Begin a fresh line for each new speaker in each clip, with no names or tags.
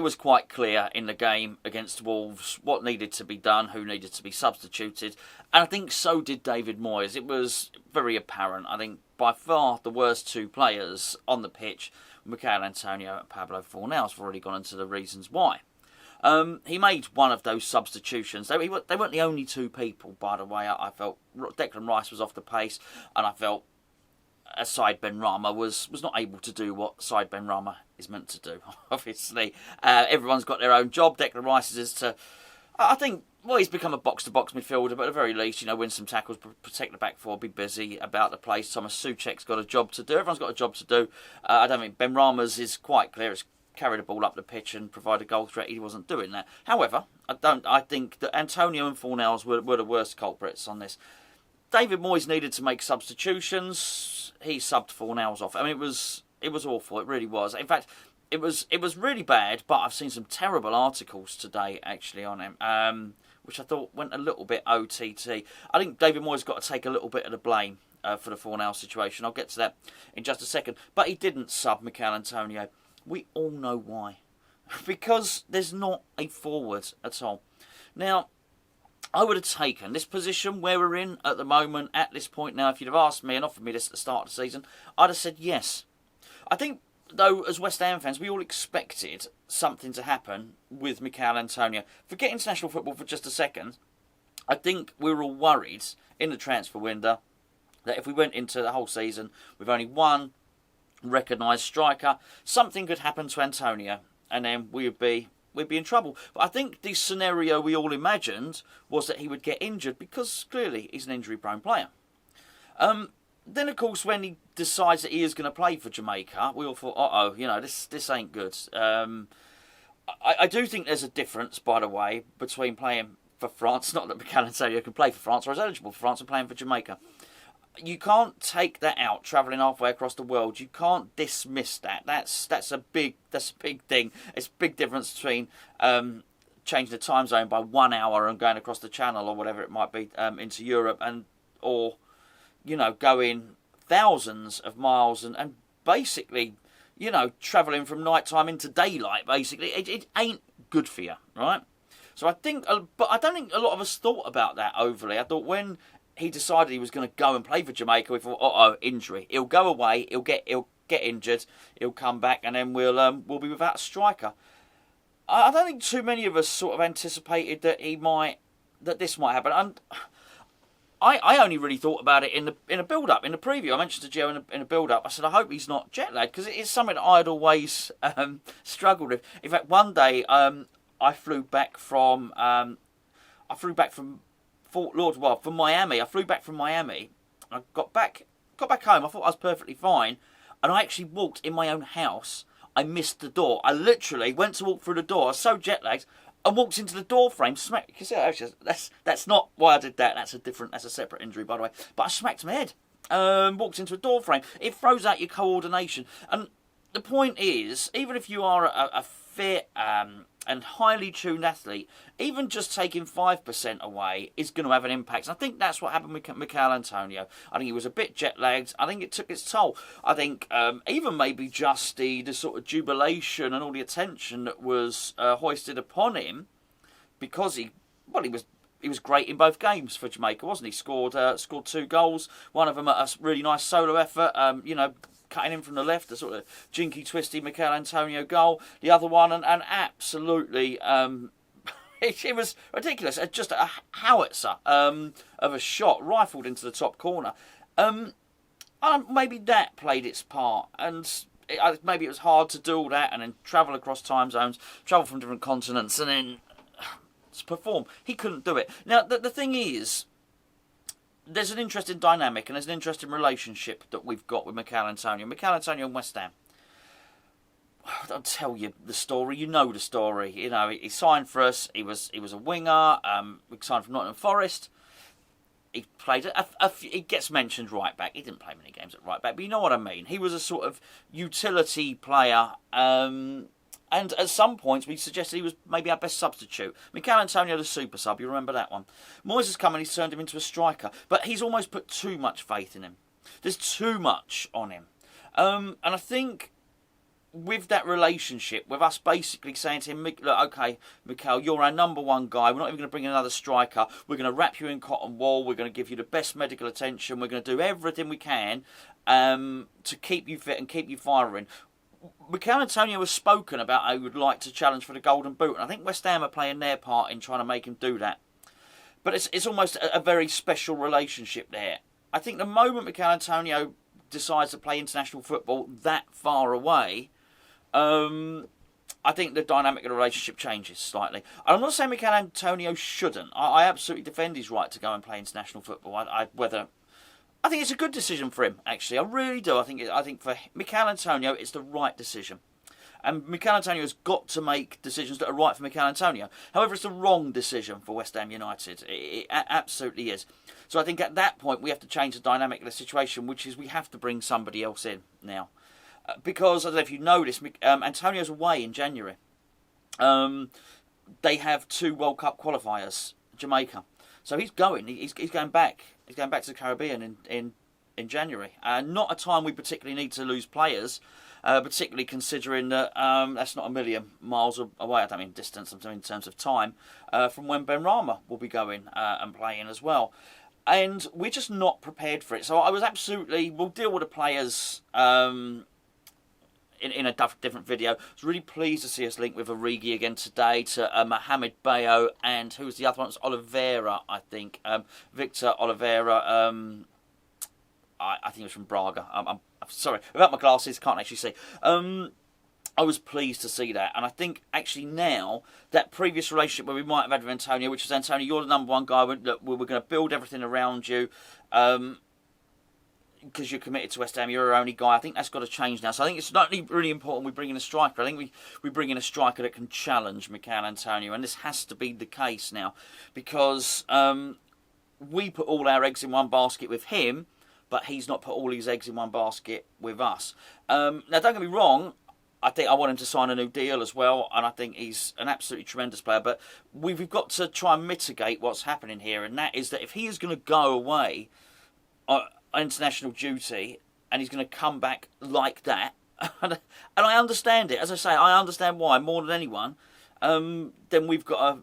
it was quite clear in the game against Wolves what needed to be done, who needed to be substituted, and I think so did David Moyes. It was very apparent. I think by far the worst two players on the pitch, Michail Antonio and Pablo Fornals, have already gone into the reasons why. He made one of those substitutions. They weren't the only two people, by the way. I felt Declan Rice was off the pace, and I felt Said Benrahma was not able to do what Said Benrahma is meant to do. Obviously, everyone's got their own job. Declan Rice is to, I think, well, he's become a box-to-box midfielder, but at the very least, win some tackles, protect the back four, be busy about the place. Thomas Souček's got a job to do. Everyone's got a job to do. I don't think Benrahma's is quite clear. It's carry the ball up the pitch and provide a goal threat. He wasn't doing that. However, I think that Antonio and Fornals were the worst culprits on this. David Moyes needed to make substitutions. He subbed Fornals off. I mean, it was awful. It really was. In fact, it was really bad. But I've seen some terrible articles today actually on him, which I thought went a little bit OTT. I think David Moyes got to take a little bit of the blame for the Fornals situation. I'll get to that in just a second. But he didn't sub Michail Antonio. We all know why. Because there's not a forward at all. Now, I would have taken this position where we're in at the moment, at this point now, if you'd have asked me and offered me this at the start of the season, I'd have said yes. I think, though, as West Ham fans, we all expected something to happen with Michail Antonio. Forget international football for just a second. I think we were all worried in the transfer window that if we went into the whole season with only one recognised striker, something could happen to Antonio, and then we'd be in trouble. But I think the scenario we all imagined was that he would get injured, because clearly he's an injury-prone player. Then, of course, when he decides that he is going to play for Jamaica, we all thought, this ain't good. I do think there's a difference, by the way, between playing for France, not that Michail Antonio can play for France or is eligible for France, and playing for Jamaica. You can't take that out, travelling halfway across the world. You can't dismiss that. That's a big thing. It's a big difference between changing the time zone by 1 hour and going across the channel or whatever it might be into Europe, or going thousands of miles and basically travelling from night time into daylight. Basically, it ain't good for you, right? So I think, but I don't think a lot of us thought about that overly. I thought when he decided he was going to go and play for Jamaica, we thought, injury. He'll go away, he'll get injured, he'll come back, and then we'll be without a striker. I don't think too many of us sort of anticipated that this might happen. And I only really thought about it in a build-up, in the preview. I mentioned to Joe in a build-up, I said, I hope he's not jet-lagged, because it is something that I'd always struggled with. In fact, one day I flew back from from Miami. I flew back from Miami. I got back home. I thought I was perfectly fine, and I actually walked in my own house. I missed the door. I literally went to walk through the door. I was so jet lagged, and walked into the door frame. Smacked. You see, that's not why I did that. That's a separate injury, by the way. But I smacked my head. Walked into a door frame. It throws out your coordination. And the point is, even if you are a fit and highly tuned athlete, even just taking 5% away is going to have an impact. And I think that's what happened with Michail Antonio. I think he was a bit jet-lagged. I think it took its toll. I think even maybe just the sort of jubilation and all the attention that was hoisted upon him, because he was great in both games for Jamaica, wasn't he? Scored 2 goals. One of them at a really nice solo effort. Cutting in from the left, a sort of jinky, twisty Michail Antonio goal. The other one, and absolutely, it was ridiculous. Just a howitzer of a shot rifled into the top corner. Maybe that played its part, and maybe it was hard to do all that and then travel across time zones, travel from different continents, and then perform. He couldn't do it. Now, the thing is, there's an interesting dynamic and there's an interesting relationship that we've got with Michail Antonio. Michail Antonio and West Ham. I'll tell you the story. You know the story. He signed for us. He was a winger. We signed from Nottingham Forest. He played he gets mentioned right back. He didn't play many games at right back, but you know what I mean. He was a sort of utility player. And at some points, we suggested he was maybe our best substitute. Michail Antonio, the super sub, you remember that one. Moyes has come and he's turned him into a striker. But he's almost put too much faith in him. There's too much on him. And I think with that relationship, with us basically saying to him, look, okay, Michail, you're our number one guy. We're not even going to bring in another striker. We're going to wrap you in cotton wool. We're going to give you the best medical attention. We're going to do everything we can to keep you fit and keep you firing. Michail Antonio has spoken about how he would like to challenge for the Golden Boot, and I think West Ham are playing their part in trying to make him do that. But it's almost a very special relationship there. I think the moment Michail Antonio decides to play international football that far away, I think the dynamic of the relationship changes slightly. And I'm not saying Michail Antonio shouldn't. I absolutely defend his right to go and play international football. I think it's a good decision for him, actually. I really do. I think for Michail Antonio, it's the right decision. And Michail Antonio has got to make decisions that are right for Michail Antonio. However, it's the wrong decision for West Ham United. It absolutely is. So I think at that point, we have to change the dynamic of the situation, which is we have to bring somebody else in now. Because, I don't know if you know this, Antonio's away in January. They have 2 World Cup qualifiers, Jamaica. So he's going. He's going back. He's going back to the Caribbean in January. Not a time we particularly need to lose players, particularly considering that that's not a million miles away. I don't mean distance, I mean in terms of time, from when Benrahma will be going and playing as well. And we're just not prepared for it. So I was absolutely... We'll deal with the players in a different video. I was really pleased to see us link with Origi again today to Mohamed Bayo and who was the other one? It was Oliveira, I think. Victor Oliveira. I think it was from Braga. I'm sorry, without my glasses, can't actually see. I was pleased to see that, and I think actually now that previous relationship where we might have had with Antonio, which was Antonio, you're the number one guy. We're going to build everything around you. Because you're committed to West Ham, you're our only guy. I think that's got to change now. So I think it's not only really important we bring in a striker. I think we bring in a striker that can challenge Michail Antonio, and this has to be the case now because we put all our eggs in one basket with him, but he's not put all his eggs in one basket with us. Now, don't get me wrong. I think I want him to sign a new deal as well, and I think he's an absolutely tremendous player. But we've got to try and mitigate what's happening here, and that is that if he is going to go away on international duty and he's going to come back like that, and I understand it. As I say, I understand why more than anyone. Then we've got to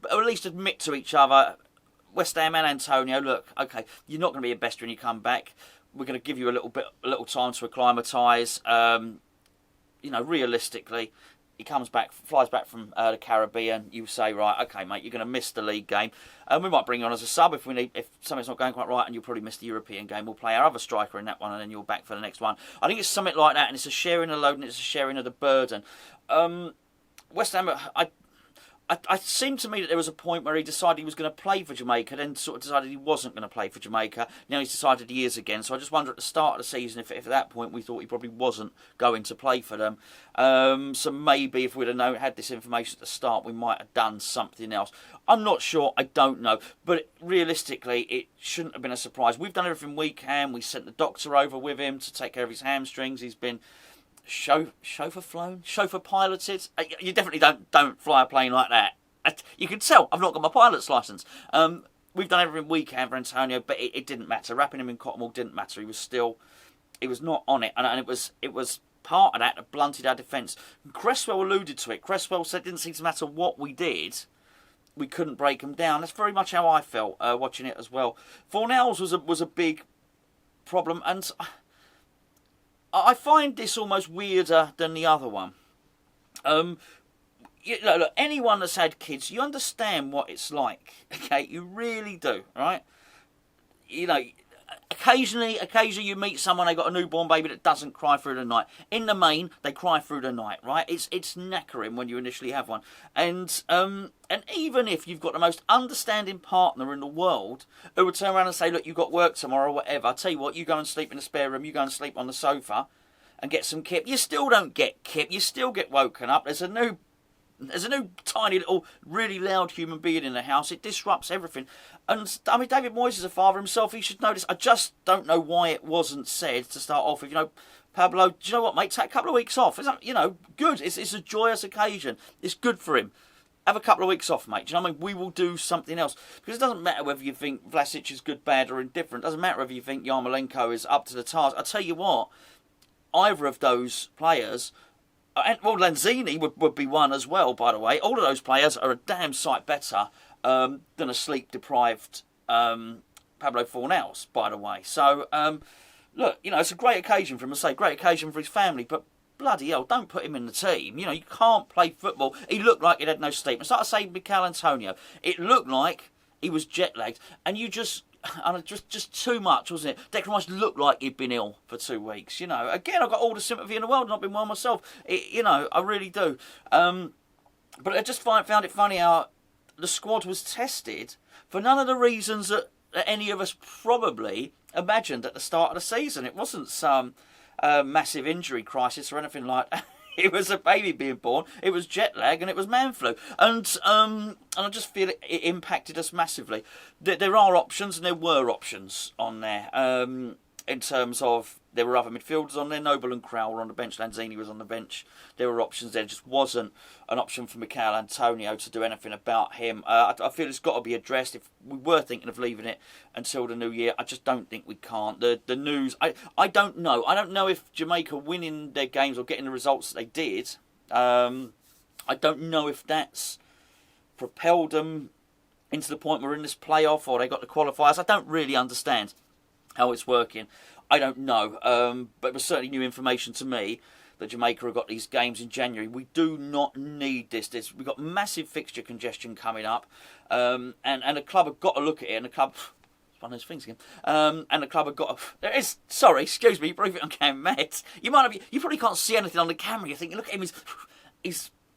at least admit to each other, West Ham and Antonio, look, okay, you're not going to be a best when you come back. We're going to give you a little time to acclimatise. Realistically, he comes back, flies back from the Caribbean. You say, right, okay, mate, you're going to miss the league game, and we might bring you on as a sub if something's not going quite right, and you'll probably miss the European game. We'll play our other striker in that one, and then you're back for the next one. I think it's something like that, and it's a sharing of the load and it's a sharing of the burden. West Ham, it seemed to me that there was a point where he decided he was going to play for Jamaica, then sort of decided he wasn't going to play for Jamaica. Now he's decided he is again. So I just wonder at the start of the season if at that point we thought he probably wasn't going to play for them. So maybe if we'd have had this information at the start, we might have done something else. I'm not sure. I don't know. But realistically, it shouldn't have been a surprise. We've done everything we can. We sent the doctor over with him to take care of his hamstrings. He's been chauffeur piloted. You definitely don't fly a plane like that. You can tell I've not got my pilot's license. We've done everything we can for Antonio, but it didn't matter. Wrapping him in cotton wool didn't matter. He was not on it, and it was part of that blunted our defence. Cresswell alluded to it. Cresswell said it didn't seem to matter what we did, we couldn't break them down. That's very much how I felt watching it as well. Fornals was a big problem, and I find this almost weirder than the other one. Look, anyone that's had kids, you understand what it's like. Okay, you really do, right? Occasionally you meet someone, they got a newborn baby that doesn't cry through the night. In the main, they cry through the night, right? It's knackering when you initially have one. And even if you've got the most understanding partner in the world who would turn around and say, look, you've got work tomorrow or whatever, I'll tell you what, you go and sleep in the spare room, you go and sleep on the sofa and get some kip. You still don't get kip, you still get woken up. There's a new tiny little really loud human being in the house. It disrupts everything. And I mean, David Moyes is a father himself. He should know this. I just don't know why it wasn't said to start off with. Pablo, do you know what, mate? Take a couple of weeks off. It's good. It's a joyous occasion. It's good for him. Have a couple of weeks off, mate. Do you know what I mean? We will do something else. Because it doesn't matter whether you think Vlasic is good, bad or indifferent. It doesn't matter whether you think Yarmolenko is up to the task. I tell you what, either of those players, and well, Lanzini would be one as well, by the way. All of those players are a damn sight better than a sleep-deprived Pablo Fornals, by the way. So, look, it's a great occasion for him, I say, great occasion for his family, but bloody hell, don't put him in the team. You can't play football. He looked like he had no sleep. It's like I say, Michail Antonio. It looked like he was jet-lagged, and just too much, wasn't it? Declan Rice looked like he'd been ill for 2 weeks. Again, I've got all the sympathy in the world, not been well myself. I really do. But I just found it funny how the squad was tested for none of the reasons that any of us probably imagined at the start of the season. It wasn't some massive injury crisis or anything like that. It was a baby being born, it was jet lag, and it was man flu. And I just feel it impacted us massively. There are options, and there were options on there. In terms of, there were other midfielders on there. Noble and Crowell were on the bench. Lanzini was on the bench. There were options there. It just wasn't an option for Michail Antonio to do anything about him. I feel it's got to be addressed. If we were thinking of leaving it until the new year, I just don't think we can't. The news, I don't know. I don't know if Jamaica winning their games or getting the results that they did, I don't know if that's propelled them into the point we're in this playoff, or they got the qualifiers. I don't really understand how it's working. I don't know, but it was certainly new information to me that Jamaica have got these games in January. We do not need this. We've got massive fixture congestion coming up, and the club have got to look at it, and the club, it's one of those things again, and the club have got to, there is, sorry, excuse me, brief it on camera, Matt. You probably can't see anything on the camera. You're thinking, look at him,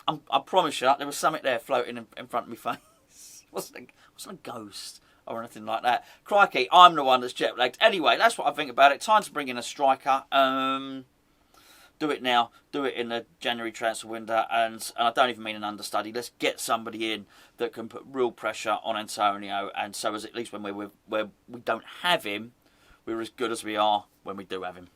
I promise you, there was something there floating in front of my face. Wasn't a ghost or anything like that. Crikey, I'm the one that's jet-lagged. Anyway, that's what I think about it. Time to bring in a striker. Do it now. Do it in the January transfer window. And I don't even mean an understudy. Let's get somebody in that can put real pressure on Antonio. And so as at least when we don't have him, we're as good as we are when we do have him.